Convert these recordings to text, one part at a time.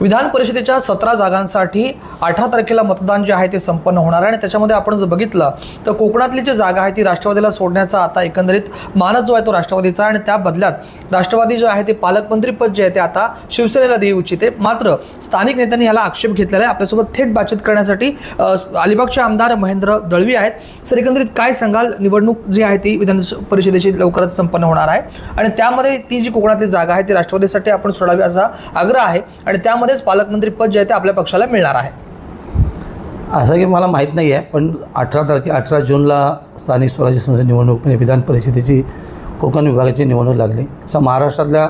विधान परिषदेच्या 17 जागांसाठी 18 तारखेला मतदान जे आहे ते संपन्न होणार आहे आणि त्याच्यामध्ये आपण जर बघितलं तर कोकणातली जी जागा आहे ती राष्ट्रवादीला सोडण्याचा आता एकंदरीत मानस जो आहे तो राष्ट्रवादीचा आणि त्या बदल्यात राष्ट्रवादी जे आहे ते पालकमंत्री पद जे आहे ते आता शिवसेनेला देऊ इच्छिते। मात्र स्थानिक नेत्यांनी याला आक्षेप घेतलेला आहे। आपल्यासोबत थेट बातचीत करण्यासाठी अलिबागचे आमदार महेंद्र दळवी आहेत। सर, एकंदरीत काय सांगाल, निवडणूक जी आहे ती विधान परिषदेची लवकरच संपन्न होणार आहे आणि त्यामध्ये ती जी कोकणातली जागा आहे ती राष्ट्रवादीसाठी आपण सोडावी असा आग्रह आहे आणि त्यामध्येच पालकमंत्री पद जे आहे ते आपल्या पक्षाला मिळणार आहे। असं की मला माहीत नाही आहे, पण 18 जूनला स्थानिक स्वराज्य संस्था निवडणूक म्हणजे विधान परिषदेची कोकण विभागाची निवडणूक लागली। असं महाराष्ट्रातल्या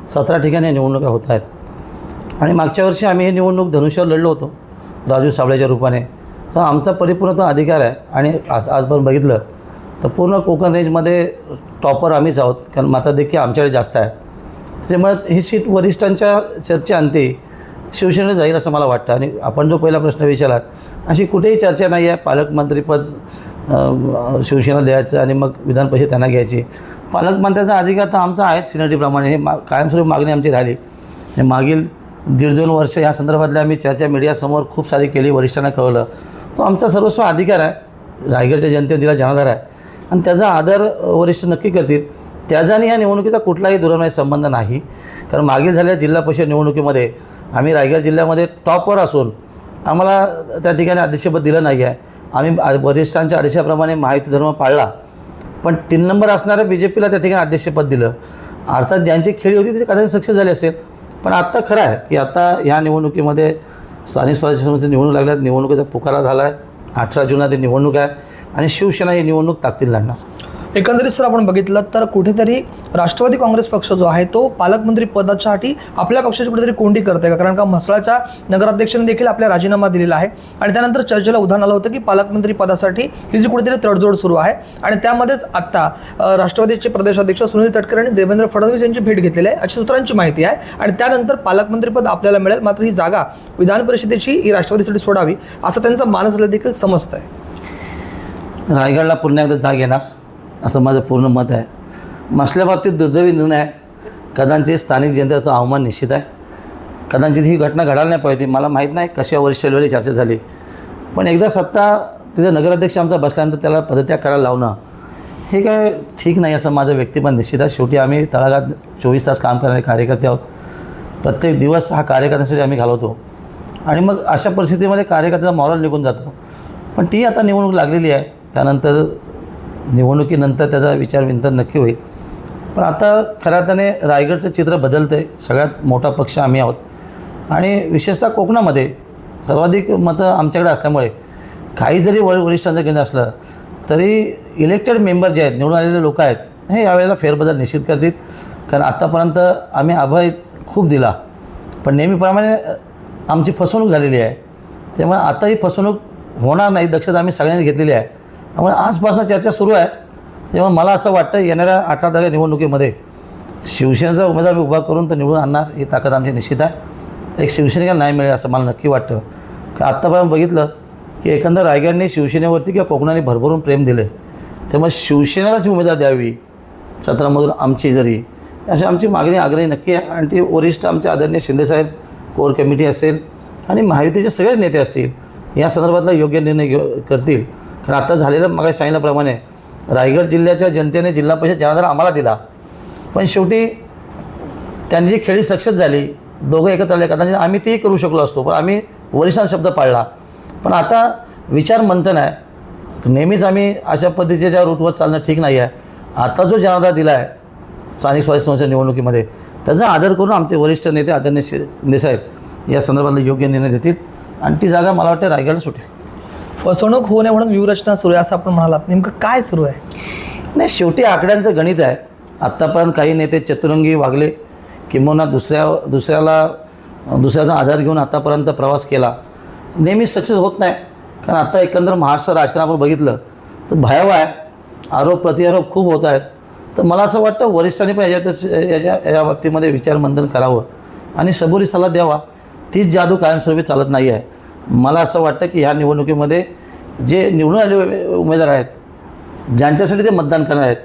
17 ठिकाणी निवडणुका होत आहेत आणि मागच्या वर्षी आम्ही ही निवडणूक धनुष्यावर लढलो होतो राजू साबळेच्या रूपाने। तर आमचा परिपूर्ण अधिकार आहे आणि आजपर्यंत बघितलं तर पूर्ण कोकण रेंजमध्ये टॉपर आम्हीच आहोत, कारण मताधिक्य आमच्याकडे जास्त आहे। त्यामुळे ही सीट वरिष्ठांच्या चर्चेअंती शिवसेनेला जाईल असं मला वाटतं। आणि आपण जो पहिला प्रश्न विचारलात, अशी कुठेही चर्चा नाही आहे पालकमंत्रीपद शिवसेनेला द्यायचं आणि मग विधान परिषद त्यांना घ्यायची। पालकमंत्र्याचा अधिकार तर आमचा आहेच सिनेटीप्रमाणे, हे कायमस्वरूपी मागणी आमची राहिली। मागील 1.5-2 वर्ष या संदर्भातल्या आम्ही चर्चा मीडियासमोर खूप सारी केली, वरिष्ठांना कळवलं। तो आमचा सर्वस्व अधिकार आहे, रायगडच्या जनतेने दिला जनाधार आहे आणि त्याचा आदर वरिष्ठ नक्की करतील। त्याचा आणि या निवडणुकीचा कुठलाही दूरवरणाचा संबंध नाही, कारण मागील झालेल्या जिल्हा परिषद निवडणुकीमध्ये आम्ही रायगड जिल्ह्यामध्ये टॉपवर असून आम्हाला त्या ठिकाणी अध्यक्षपद दिलं नाही आहे। आम्ही वरिष्ठांच्या आदेशाप्रमाणे माहिती धर्म पाळला, पण 3 नंबर असणाऱ्या BJPला त्या ठिकाणी अध्यक्षपद दिलं। अर्थात ज्यांची खेळी होती ते कदाचित सक्सेस झाले असेल, पण आत्ता खरं आहे की आता ह्या निवडणुकीमध्ये स्थानिक स्वराज्य संस्थेची निवडणूक लागल्यात, निवडणुकीचा पुकारा झाला आहे। 18 जूनला ती निवडणूक आहे आणि शिवसेना ही निवडणूक ताकदीने लढणार। एकंदरीत सर आपण बघितलं तर कुठेतरी राष्ट्रवादी काँग्रेस पक्ष जो आहे तो पालकमंत्री पदासाठी आपल्या पक्षाची कुठेतरी कोंडी करते का? कारण का म्हसळाच्या नगराध्यक्षांनी देखील आपला राजीनामा दिलेला आहे आणि त्यानंतर चर्चेला उधाण आलं होतं की पालकमंत्री पदासाठी ही जी कुठेतरी तडजोड सुरू आहे आणि त्यामध्येच आत्ता राष्ट्रवादीचे प्रदेशाध्यक्ष सुनील तटकरे आणि देवेंद्र फडणवीस यांची भेट घेतलेली आहे अशी सूत्रांची माहिती आहे आणि त्यानंतर पालकमंत्रीपद आपल्याला मिळेल। मात्र ही जागा विधान परिषदेची ही राष्ट्रवादीसाठी सोडावी असं त्यांचा मानस देखील समजतं आहे। रायगडला पुन्हा एकदा जाग येणार असं माझं पूर्ण मत आहे। मसल्या बाबतीत दुर्दैवी निर्णय आहे, कदाचित स्थानिक जनतेचा तो अवमान निश्चित आहे। कदाचित ही घटना घडायला नाही पाहिजे। मला माहीत नाही कशा वरिष्ठ लेवलची चर्चा झाली, पण एकदा सत्ता तिथे नगराध्यक्ष आमचा बसल्यानंतर त्याला पदत्याग करायला लावणं हे काय ठीक नाही असं माझं व्यक्तिमत निश्चित आहे। शेवटी आम्ही तळागाळात 24 तास काम करणारे कार्यकर्ते आहोत, प्रत्येक दिवस हा कार्यकर्त्यांसाठी आम्ही घालवतो आणि मग अशा परिस्थितीमध्ये कार्यकर्त्याचा मॉरल निघून जातो। पण ती आता निवडणूक लागलेली आहे, त्यानंतर निवडणुकीनंतर त्याचा विचारविंतन नक्की होईल। पण आता खऱ्या अर्थाने रायगडचं चित्र बदलतं आहे। सगळ्यात मोठा पक्ष आम्ही आहोत आणि विशेषतः कोकणामध्ये सर्वाधिक मतं आमच्याकडे असल्यामुळे काही जरी वरिष्ठांचं केंद्र असलं तरी इलेक्टेड मेंबर जे आहेत, निवडून आलेले लोक आहेत, हे यावेळेला फेरबदल निश्चित करतील। कारण आत्तापर्यंत आम्ही अभय खूप दिला, पण नेहमीप्रमाणे आमची फसवणूक झालेली आहे। त्यामुळे आता ही फसवणूक होणार नाही, दक्षता आम्ही सगळ्यांनी घेतलेली आहे। त्यामुळे आजपासून चर्चा सुरू आहे। तेव्हा मला असं वाटतं येणाऱ्या 18 तारखेच्या निवडणुकीमध्ये शिवसेनेचा उमेदवार उभा करून तर निवडून आणणार ही ताकद आमची निश्चित आहे। एक शिवसेनेला नाही मिळेल असं मला नक्की वाटतं, की आत्तापर्यंत बघितलं की एकंदर रायगडने शिवसेनेवरती किंवा कोकणाने भरभरून प्रेम दिले, त्यामुळे शिवसेनेलाच उमेदवार द्यावी 17मधून आमची जरी अशी आमची मागणी आग्रही नक्की आहे। आणि ती वरिष्ठ आमचे आदरणीय शिंदेसाहेब, कोर कमिटी असेल आणि महायुतीचे सगळेच नेते असतील या संदर्भातला योग्य निर्णय करतील। कारण आता झालेलं मग सांगितल्याप्रमाणे रायगड जिल्ह्याच्या जनतेने जिल्हा परिषद जनाधार आम्हाला दिला, पण शेवटी त्यांची जी खेळी सक्सेस झाली, दोघं एकत्र आले, कदाचित आम्ही तेही करू शकलो असतो, पण आम्ही वरिष्ठांचा शब्द पाळला। पण आता विचार मंथन आहे, नेहमीच आम्ही अशा पद्धतीच्या रूटवर चालणं ठीक नाही आहे। आता जो जनाधार दिला आहे स्थानिक स्वराज्य संस्था निवडणुकीमध्ये त्याचा आदर करून आमचे वरिष्ठ नेते आदरणीय शिंदेसाहेब या संदर्भातला योग्य निर्णय देतील आणि ती जागा मला वाटतं रायगडला सुटेल। फसवणूक होऊ नये म्हणून व्यूहरचना सुरू आहे असं आपण म्हणालात, नेमकं काय सुरू आहे? नाही, शेवटी आकड्यांचं गणित आहे। आत्तापर्यंत काही नेते चतुरंगी वागले, किंबहुना दुसऱ्याचा आधार घेऊन आतापर्यंत प्रवास केला, नेहमी सक्सेस होत नाही। कारण आता एकंदर महाराष्ट्र राजकारण आपण बघितलं तर भयावह आहे, आरोप प्रत्यारोप खूप होत आहेत। तर मला असं वाटतं वरिष्ठांनी पण या बाबतीमध्ये विचारमंथन करावं आणि सबुरी सल्ला द्यावा। तीच जादू कायमस्वरूपी चालत नाही आहे। मला असं वाटतं की ह्या निवडणुकीमध्ये जे निवडून आलेले उमेदवार आहेत, ज्यांच्यासाठी ते मतदान करणार आहेत,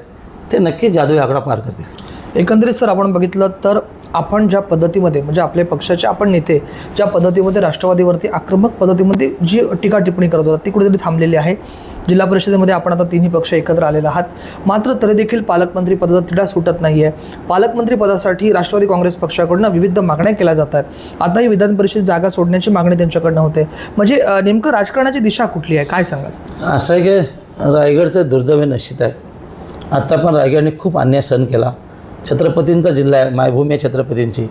ते नक्की जादू आकडा पार करतील। एकंदरीत सर आपण बघितलं तर आपण ज्या पद्धतीमध्ये म्हणजे आपल्या पक्षाचे आपण नेते ज्या पद्धतीमध्ये राष्ट्रवादीवरती आक्रमक पद्धतीमध्ये जी टीका टिप्पणी करत होतात ती कुठेतरी थांबलेली आहे. जिल्हा परिषदेमध्ये आपण आता तिन्ही पक्ष एकत्र आलेले आहात, मात्र तरी देखील पालकमंत्री पदाचा तिढा सुटत नाही आहे. पालकमंत्री पदासाठी राष्ट्रवादी काँग्रेस पक्षाकडून विविध मागण्या केल्या जात आहेत. आता ही विधान परिषद जागा सोडण्याची मागणी त्यांच्याकडनं होते. म्हणजे नेमकं राजकारणाची दिशा कुठली आहे, काय सांगाल? असं आहे की रायगडचं दुर्दैवी निश्चित आहे. आत्ता पण रायगडने खूप अन्याय सहन केला. छत्रपतींचा जिल्हा आहे, मायभूमी आहे छत्रपतींची,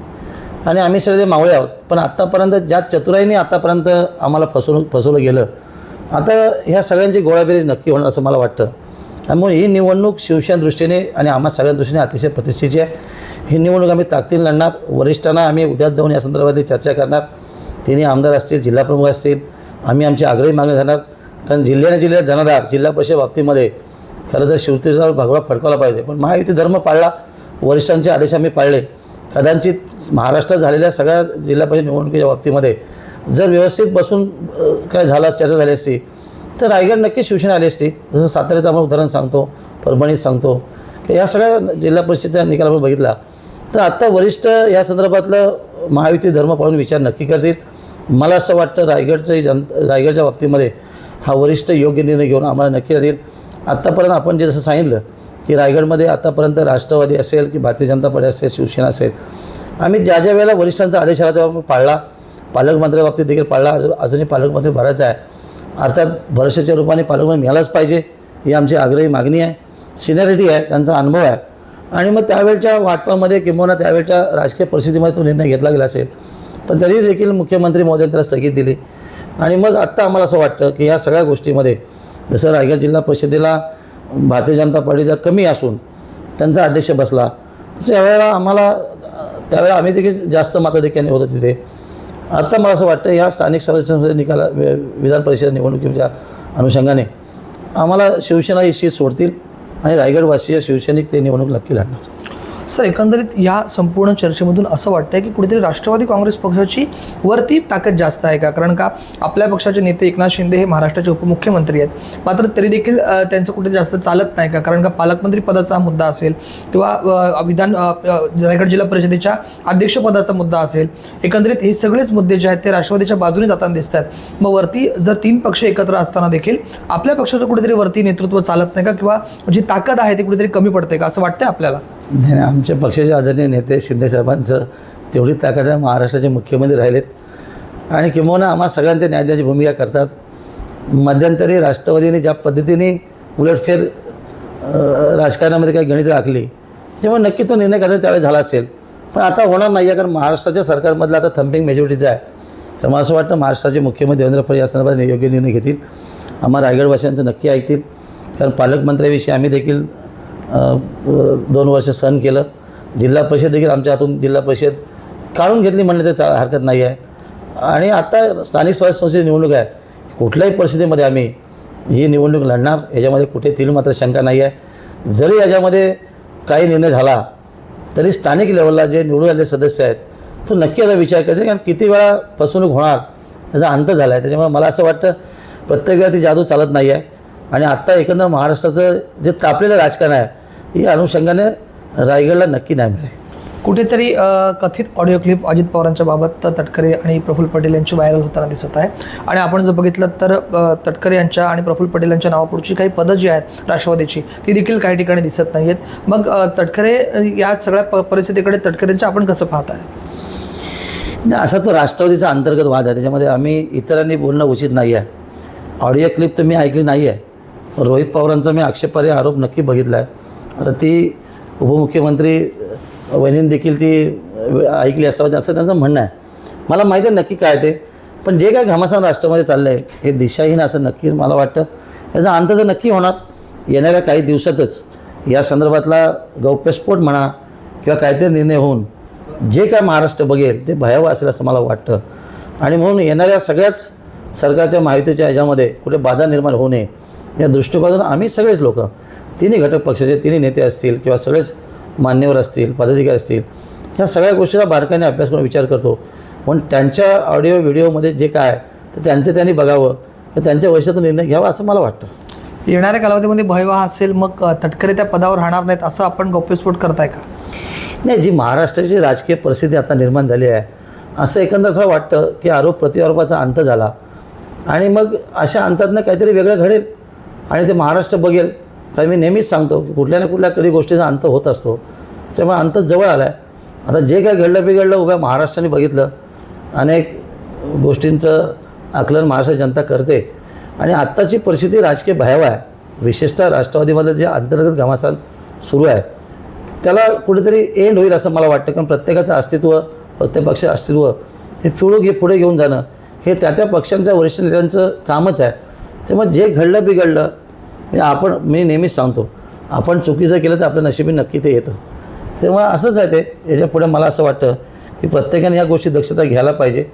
आणि आम्ही सगळे मावळे आहोत. पण आत्तापर्यंत ज्या चतुराईने आत्तापर्यंत आम्हाला फसवलं गेलं, आता ह्या सगळ्यांची गोळाबेरीज नक्की होणार असं मला वाटतं. त्यामुळे ही निवडणूक शिवसेना दृष्टीने आणि आम्हा सगळ्या दृष्टीने अतिशय प्रतिष्ठेची आहे. ही निवडणूक आम्ही ताकदीने लढणार. वरिष्ठांना आम्ही उद्याच जाऊन या संदर्भात चर्चा करणार. तिन्ही आमदार असतील, जिल्हाप्रमुख असतील, आम्ही आमची आग्रही मागणी धरणार. कारण जिल्ह्यात धनादार जिल्हा परिषद बाबतीमध्ये खरं तर शिवसेनेचा भगवा फडकवला पाहिजे. पण महायुती धर्म पाळला, वरिष्ठांचे आदेश आम्ही पाळले. कदाचित महाराष्ट्रात झालेल्या सगळ्या जिल्हा परिषद निवडणुकीच्या बाबतीमध्ये जर व्यवस्थित बसून काय झालं, चर्चा झाली असती तर रायगड नक्की शिवसेना आली असती. जसं साताऱ्याचं आपण उदाहरण सांगतो, परभणीत सांगतो की या सगळ्या जिल्हा परिषदेचा निकाल आपण बघितला तर आत्ता वरिष्ठ या संदर्भातलं महायुती धर्म पाळून विचार नक्की करतील. मला असं वाटतं रायगडच्या बाबतीमध्ये हा वरिष्ठ योग्य निर्णय घेऊन आम्हाला नक्की देईल. आत्तापर्यंत आपण जे जसं सांगितलं की रायगडमध्ये आतापर्यंत राष्ट्रवादी असेल की भारतीय जनता पार्टी असेल, शिवसेना असेल, आम्ही ज्या वेळेला वरिष्ठांचा आदेश आला तेव्हा पाळला. पालकमंत्र्या बाबतीत देखील पाळला. अजूनही पालकमंत्री भरायचा आहे. अर्थात भरवशाच्या रूपाने पालकमंत्री मिळालाच पाहिजे ही आमची आग्रही मागणी आहे. सिनियरिटी आहे, त्यांचा अनुभव आहे, आणि मग त्यावेळच्या वाटपामध्ये किंवा त्यावेळच्या राजकीय परिस्थितीमध्ये तो निर्णय घेतला गेला असेल. पण तरी देखील मुख्यमंत्री महोदयांनी त्याला स्थगित दिली. आणि मग आत्ता आम्हाला असं वाटतं की ह्या सगळ्या गोष्टीमध्ये जसं रायगड जिल्हा परिषदेला भारतीय जनता पार्टीचा कमी असून त्यांचा अध्यक्ष बसला, तसं यावेळेला त्यावेळेला आम्ही देखील जास्त मताधिक्याने होतो तिथे. आत्ता मला असं वाटतं ह्या स्थानिक स्वराज्य संस्थेच्या निकाला विधान परिषद निवडणुकीच्या अनुषंगाने आम्हाला शिवसेना ही शीट सोडतील आणि रायगडवासीय शिवसैनिक ते निवडणूक नक्की लढणार. सर, एकंदरीत या संपूर्ण चर्चेमधून असं वाटतंय की कुठेतरी राष्ट्रवादी काँग्रेस पक्षाची वरती ताकद जास्त आहे का? कारण का आपल्या पक्षाचे नेते एकनाथ शिंदे हे महाराष्ट्राचे उपमुख्यमंत्री आहेत, मात्र तरी देखील त्यांचं कुठे जास्त चालत नाही का? कारण का पालकमंत्री पदाचा मुद्दा असेल किंवा रायगड जिल्हा परिषदेच्या अध्यक्षपदाचा मुद्दा असेल, एकंदरीत हे सगळेच मुद्दे जे आहेत ते राष्ट्रवादीच्या बाजूने जाताना दिसत आहेत. मग वरती जर तीन पक्ष एकत्र असताना देखील आपल्या पक्षाचं कुठेतरी वरती नेतृत्व चालत नाही का? किंवा जी ताकद आहे ती कुठेतरी कमी पडते का असं वाटतंय आपल्याला? नाही, आमच्या पक्षाचे आदरणीय नेते शिंदेसाहेबांचं तेवढी ताकद आहे. महाराष्ट्राचे मुख्यमंत्री राहिलेत आणि किंबहुना आम्हा सगळ्यांना न्याय देण्याची भूमिका करतात. मध्यंतरी राष्ट्रवादीने ज्या पद्धतीने उलटफेर राजकारणामध्ये काही गणितं आखली त्याच्यामुळे नक्की तो निर्णय कदाचित त्यावेळेस झाला असेल. पण आता होणार नाही आहे, कारण महाराष्ट्राच्या सरकारमधलं आता थम्पिंग मेजॉरिटीचं आहे. तर मला असं वाटतं महाराष्ट्राचे मुख्यमंत्री देवेंद्र फडणवीस या संदर्भात योग्य निर्णय घेतील. आम्हा रायगडवासियांचं नक्की ऐकतील. कारण पालकमंत्र्याविषयी आम्ही देखील 2 वर्ष सहन केलं. जिल्हा परिषद देखील आमच्या हातून जिल्हा परिषद काढून घेतली म्हणणे तर हरकत नाही आहे. आणि आता स्थानिक स्वराज्य संस्थेची निवडणूक आहे. कुठल्याही परिस्थितीमध्ये आम्ही ही निवडणूक लढणार, याच्यामध्ये कुठे तिल मात्र शंका नाही आहे. जरी याच्यामध्ये काही निर्णय झाला तरी स्थानिक लेवलला जे निवडून आलेले सदस्य आहेत तो नक्की याचा विचार करते. कारण किती वेळा फसवणूक होणार याचा अंत झाला आहे. त्याच्यामुळे मला असं वाटतं प्रत्येक वेळा ती जादू चालत नाही आहे. आणि आत्ता एकंदर महाराष्ट्राचं जे तापलेलं राजकारण आहे या अनुषंगाने रायगडला नक्की नाही मिळेल. कुठेतरी कथित ऑडिओ क्लिप अजित पवारांच्या बाबत तटकरे आणि प्रफुल्ल पटेल यांची व्हायरल होताना दिसत आहे. आणि आपण जर बघितलं तर तटकरे यांच्या आणि प्रफुल्ल पटेल यांच्या नावापुढची काही पदं जी आहेत राष्ट्रवादीची ती देखील काही ठिकाणी दिसत नाही आहेत. मग तटकरे या सगळ्या परिस्थितीकडे तटकरेंचं आपण कसं पाहत आहे? नाही, असा तो राष्ट्रवादीचा अंतर्गत वाद आहे. त्याच्यामध्ये आम्ही इतरांनी बोलणं उचित नाही आहे. ऑडिओ क्लिप तर मी ऐकली नाही आहे. रोहित पवारांचा मी आक्षेपार्ह आरोप नक्की बघितला आहे. आता ती उपमुख्यमंत्री वहिनींनी देखील ती ऐकली असावं असं त्यांचं म्हणणं आहे. मला माहिती आहे नक्की काय ते, पण जे काय घमासान राष्ट्रामध्ये चाललं आहे हे दिशाहीन असं नक्की मला वाटतं. याचा अंत तर नक्की होणार. येणाऱ्या काही दिवसातच या संदर्भातला गौप्यस्फोट म्हणा किंवा काहीतरी निर्णय होऊन जे काय महाराष्ट्र बघेल ते भयावह असेल असं मला वाटतं. आणि म्हणून येणाऱ्या सगळ्याच सरकारच्या माहितीच्या ह्याच्यामध्ये कुठे बाधा निर्माण होऊ नये या दृष्टिकोनातून आम्ही सगळेच लोक, तिन्ही घटक पक्षाचे तिन्ही नेते असतील किंवा सगळेच मान्यवर असतील, पदाधिकारी असतील, ह्या सगळ्या गोष्टीला बारकाईने अभ्यास करून विचार करतो. पण त्यांच्या ऑडिओ व्हिडिओमध्ये जे काय तर त्यांचं त्यांनी बघावं, तर त्यांच्या वैशिष्ट्यातून निर्णय घ्यावा असं मला वाटतं. येणाऱ्या कालावधीमध्ये भयवाह असेल मग तटकरे त्या पदावर राहणार नाहीत असं आपण गौप्यस्फोट करताय का? नाही, जी महाराष्ट्राची राजकीय परिस्थिती आता निर्माण झाली आहे, असं एकंदर असं वाटतं की आरोप प्रत्यारोपाचा अंत झाला आणि मग अशा अंतातनं काहीतरी वेगळं घडेल आणि ते महाराष्ट्र बघेल. कारण मी नेहमीच सांगतो की कुठल्या ना कुठल्या कधी गोष्टीचा अंत होत असतो, त्यामुळे अंत जवळ आला आहे. आता जे काय घडलं बिघडलं उभ्या महाराष्ट्राने बघितलं, अनेक गोष्टींचं आकलन महाराष्ट्र जनता करते आणि आत्ताची परिस्थिती राजकीय भयावह आहे. विशेषतः राष्ट्रवादीमधलं जे अंतर्गत घमासान सुरू आहे त्याला कुठेतरी एंड होईल असं मला वाटतं. कारण प्रत्येकाचं अस्तित्व, प्रत्येक पक्षाचं अस्तित्व हे पुढे घेऊन जाणं हे त्या पक्षांच्या वरिष्ठ नेत्यांचं कामच आहे. त्यामुळे जे घडलं बिघडलं मी नेहमीच सांगतो, आपण चुकीचं केलं तर आपल्या नशिबी नक्की ते येतं. तेव्हा असंच आहे ते. याच्यापुढे मला असं वाटतं की प्रत्येकाने या गोष्टी दक्षता घ्यायला पाहिजे.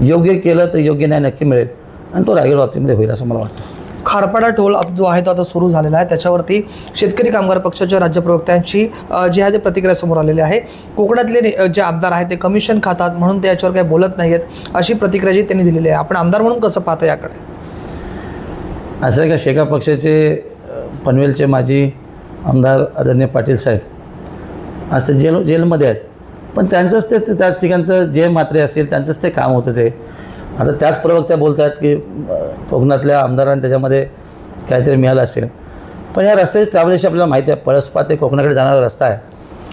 योग्य केलं तर योग्य न्याय नक्की मिळेल आणि तो रायगड बाबतीमध्ये होईल असं मला वाटतं. खारपाडा टोल जो आहे तो आता सुरू झालेला आहे, त्याच्यावरती शेतकरी कामगार पक्षाच्या राज्य प्रवक्त्यांची जी आहे ते प्रतिक्रिया समोर आलेली आहे. कोकणातले जे आमदार आहेत ते कमिशन खातात म्हणून ते याच्यावर काही बोलत नाही आहेत अशी प्रतिक्रिया जी त्यांनी दिलेली आहे. आपण आमदार म्हणून कसं पाहता याकडे? असं आहे का, शेका पक्षाचे पनवेलचे माजी आमदार आदरणीय पाटील साहेब आज ते जेलमध्ये आहेत, पण त्यांचंच ते त्याच ठिकाणचं जे मात्रे असतील त्यांचंच ते काम होतं. ते आता त्याच प्रवक्त्या बोलत आहेत की कोकणातल्या आमदारांना त्याच्यामध्ये काहीतरी मिळालं असेल. पण या रस्त्याची ट्रॅव्हलेशन आपल्याला माहिती आहे. पळसपा ते कोकणाकडे जाणारा रस्ता आहे,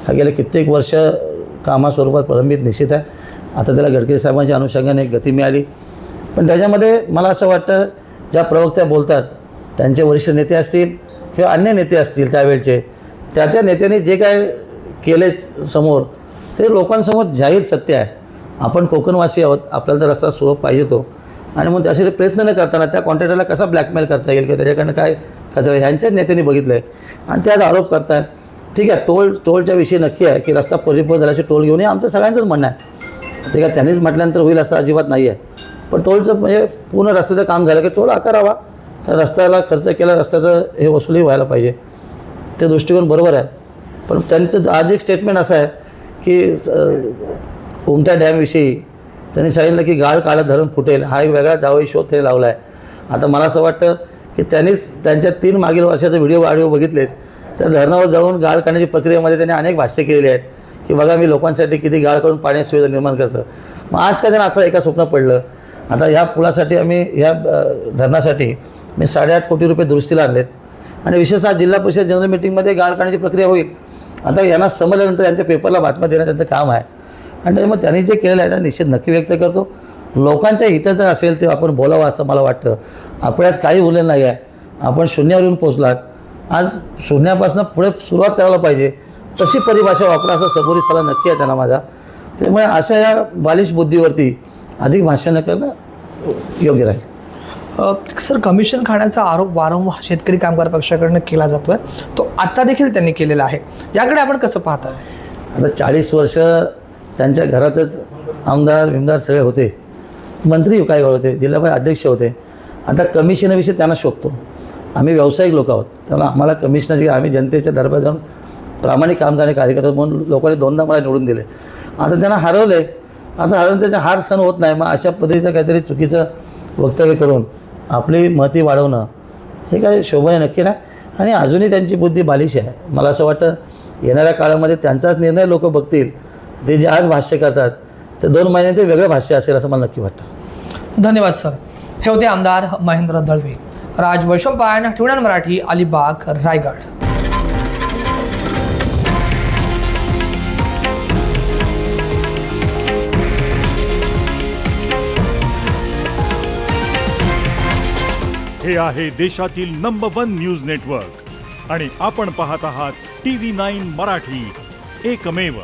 हा गेले कित्येक वर्ष कामास्वरूपात प्रलंबित निश्चित आहे. आता त्याला गडकरी साहेबांच्या अनुषंगाने एक गती मिळाली. पण त्याच्यामध्ये मला असं वाटतं ज्या प्रवक्त्या बोलतात त्यांचे वरिष्ठ नेते असतील किंवा अन्य नेते असतील त्यावेळचे, त्या नेत्यांनी जे काय केले समोर ते लोकांसमोर जाहीर सत्य आहे. आपण कोकणवासी आहोत, आपल्याला तर रस्ता सुलभ पाहिजे तो, आणि मग त्यासाठी प्रयत्न न करताना त्या कॉन्ट्रॅक्टरला कसा ब्लॅकमेल करता येईल किंवा त्याच्याकडनं काय करता येईल ह्यांच्याच नेत्यांनी बघितलं आहे आणि त्यात आरोप करतात. ठीक आहे, टोलच्या विषयी नक्की आहे की रस्ता परिपूर्ण झाल्याचे टोल घेऊन आमचं सगळ्यांचंच म्हणणं आहे. ते काय त्यांनीच म्हटल्यानंतर होईल असं अजिबात नाही आहे. पण टोलचं म्हणजे पूर्ण रस्त्याचं काम झालं की टोल आकारावा, त्या रस्त्याला खर्च केला, रस्त्याचं हे वसुली व्हायला पाहिजे. ते दृष्टिकोन बरोबर आहे. पण त्यांचं आज एक स्टेटमेंट असं आहे की उमट्या डॅमविषयी त्यांनी सांगितलं की गाळ काळं धरण फुटेल, हा एक वेगळा जावई शोध ते लावला आहे. आता मला असं वाटतं की त्यांनीच त्यांच्या 3 मागील वर्षाचे ऑडिओ बघितलेत. त्या धरणावर जाऊन गाळ काढण्याची प्रक्रियेमध्ये त्यांनी अनेक भाष्य केलेली आहेत की बघा मी लोकांसाठी किती गाळ काढून पाण्याची सुविधा निर्माण करतं. मग आज का त्यांना आता एका स्वप्न पडलं. आता ह्या पुलासाठी आम्ही ह्या धरणासाठी मी 8.5 कोटी रुपये दुरुस्तीला आणलेत आणि विशेषतः जिल्हा परिषद जनरल मीटिंगमध्ये गाळ काढण्याची प्रक्रिया होईल. आता यांना समजल्यानंतर त्यांच्या पेपरला बातम्या देणं त्यांचं काम आहे आणि त्याच्यामुळे त्यांनी जे केलेलं आहे त्या निश्चित नक्की व्यक्त करतो. लोकांच्या हिताचं असेल ते आपण बोलावं असं मला वाटतं. आपल्याच काही उरलेलं नाही आहे. आपण शून्यावर येऊन पोचलात, आज शून्यापासून पुढे सुरुवात करायला पाहिजे तशी परिभाषा वापरा असं सबुरी सल्ला नक्की आहे त्यांना माझा. त्यामुळे अशा या बालिश बुद्धीवरती अधिक भाष्य न करणं योग्य राहील. सर, कमिशन खाण्याचा आरोप वारंवार शेतकरी कामगार पक्षाकडनं केला जातोय, तो आता देखील त्यांनी केलेला आहे. याकडे आपण कसं पाहताय? आता 40 वर्ष त्यांच्या घरातच आमदार सगळे होते, मंत्री काय होते, जिल्हा अध्यक्ष होते. आता कमिशनविषयी त्यांना शोधतो. आम्ही व्यावसायिक लोक आहोत, त्यामुळे आम्हाला कमिशनची आम्ही जनतेच्या दरबार जाऊन प्रामाणिक काम करणारे कार्यकर्ते म्हणून लोकांनी 2दा मला निवडून दिले. आता त्यांना हरवलं. आता हरवून त्याचा हार सण होत नाही. मग अशा पद्धतीचं काहीतरी चुकीचं वक्तव्य करून आपली महती वाढवणं हे काय शोभनीय नक्की नाही. आणि अजूनही त्यांची बुद्धी बालिश आहे. मला असं वाटतं येणाऱ्या काळामध्ये त्यांचाच निर्णय लोक बघतील. ते जे आज भाष्य करतात ते 2 महिन्यात ते वेगळं भाष्य असेल असं मला नक्की वाटतं. धन्यवाद सर. हे होते आमदार महेंद्र दळवी. राज वैशंपायन, TVNine मराठी, अलिबाग, रायगड. हे आहे देशातील नंबर 1 न्यूज नेटवर्क आणि आपण पाहत आहात TV9 मराठी, एकमेव.